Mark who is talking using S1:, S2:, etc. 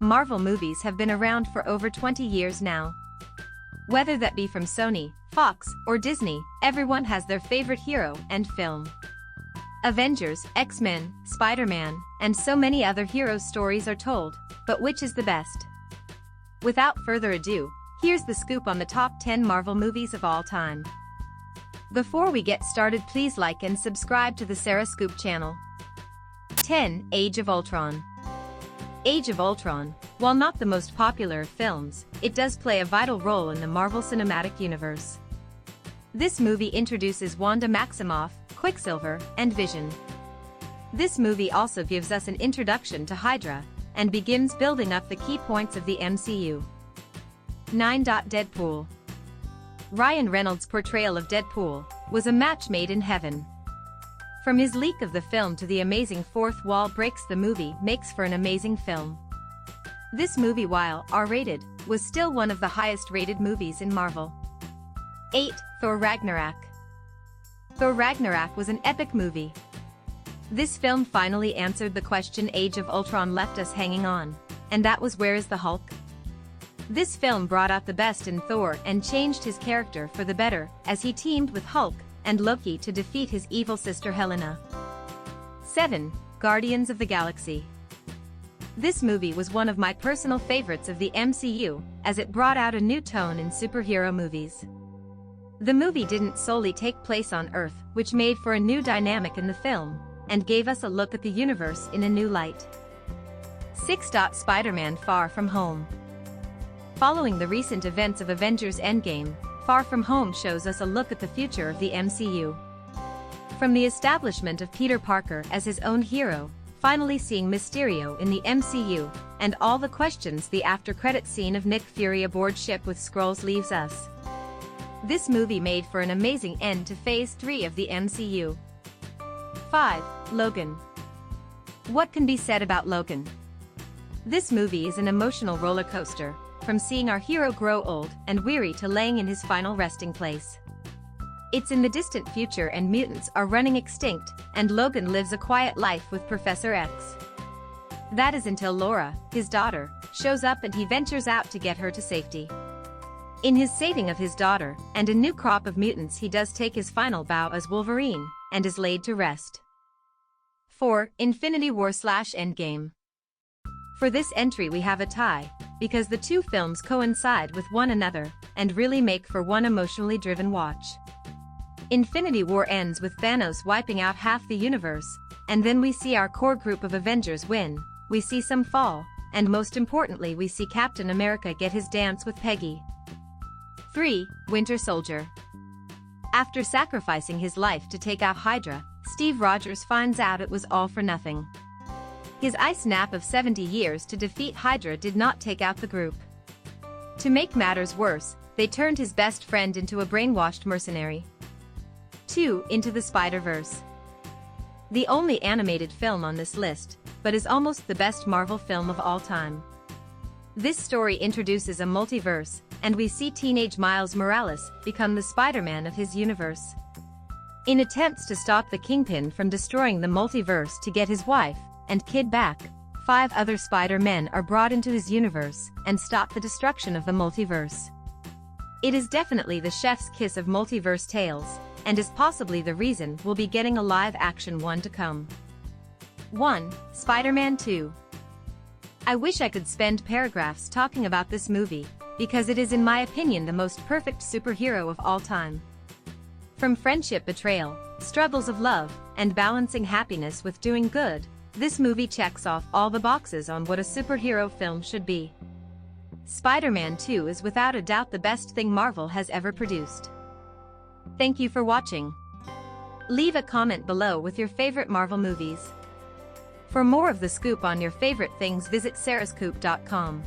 S1: Marvel movies have been around for over 20 years now. Whether that be from Sony, Fox, or Disney, everyone has their favorite hero and film. Avengers, X-Men, Spider-Man, and so many other heroes' stories are told, but which is the best? Without further ado, here's the scoop on the top 10 Marvel movies of all time. Before we get started, please like and subscribe to the Sarah Scoop channel. 10. Age of Ultron. Age of Ultron, while not the most popular of films, it does play a vital role in the Marvel Cinematic Universe. This movie introduces Wanda Maximoff, Quicksilver, and Vision. This movie also gives us an introduction to Hydra, and begins building up the key points of the MCU. 9. Deadpool. Ryan Reynolds' portrayal of Deadpool was a match made in heaven. From his leak of the film to the amazing fourth wall breaks the movie makes for an amazing film. This movie, while R-rated, was still one of the highest rated movies in Marvel. 8. Thor Ragnorak. Thor Ragnorak was an epic movie. This film finally answered the question Age of Ultron left us hanging on, and that was, where is the Hulk? This film brought out the best in Thor and changed his character for the better as he teamed with Hulk and Loki to defeat his evil sister Helena. 7. Guardians of the Galaxy. This movie was one of my personal favorites of the MCU, as it brought out a new tone in superhero movies. The movie didn't solely take place on Earth, which made for a new dynamic in the film, and gave us a look at the universe in a new light. 6. Spider-Man Far From Home. Following the recent events of Avengers Endgame, Far From Home shows us a look at the future of the MCU. From the establishment of Peter Parker as his own hero, finally seeing Mysterio in the MCU, and all the questions the after-credit scene of Nick Fury aboard ship with Skrulls leaves us. This movie made for an amazing end to Phase 3 of the MCU. 5. Logan. What can be said about Logan? This movie is an emotional roller coaster, from seeing our hero grow old and weary to laying in his final resting place. It's in the distant future and mutants are running extinct, and Logan lives a quiet life with Professor X. That is until Laura, his daughter, shows up and he ventures out to get her to safety. In his saving of his daughter and a new crop of mutants, he does take his final bow as Wolverine and is laid to rest. 4. Infinity War / Endgame. For this entry we have a tie, because the two films coincide with one another, and really make for one emotionally driven watch. Infinity War ends with Thanos wiping out half the universe, and then we see our core group of Avengers win, we see some fall, and most importantly we see Captain America get his dance with Peggy. 3. Winter Soldier. After sacrificing his life to take out Hydra, Steve Rogers finds out it was all for nothing. His ice nap of 70 years to defeat Hydra did not take out the group. To make matters worse, they turned his best friend into a brainwashed mercenary. 2. Into the SpiderVerse. The only animated film on this list, but is almost the best Marvel film of all time. This story introduces a multiverse, and we see teenage Miles Morales become the Spider-Man of his universe. In attempts to stop the Kingpin from destroying the multiverse to get his wife and kid back, 5 other Spider-Men are brought into his universe and stop the destruction of the multiverse. It is definitely the chef's kiss of multiverse tales, and is possibly the reason we'll be getting a live-action one to come. 1. Spider-Man 2. I wish I could spend paragraphs talking about this movie, because it is in my opinion the most perfect superhero of all time. From friendship betrayal, struggles of love, and balancing happiness with doing good, this movie checks off all the boxes on what a superhero film should be. Spider-Man 2 is without a doubt the best thing Marvel has ever produced. Thank you for watching. Leave a comment below with your favorite Marvel movies. For more of the scoop on your favorite things, visit sarahscoop.com.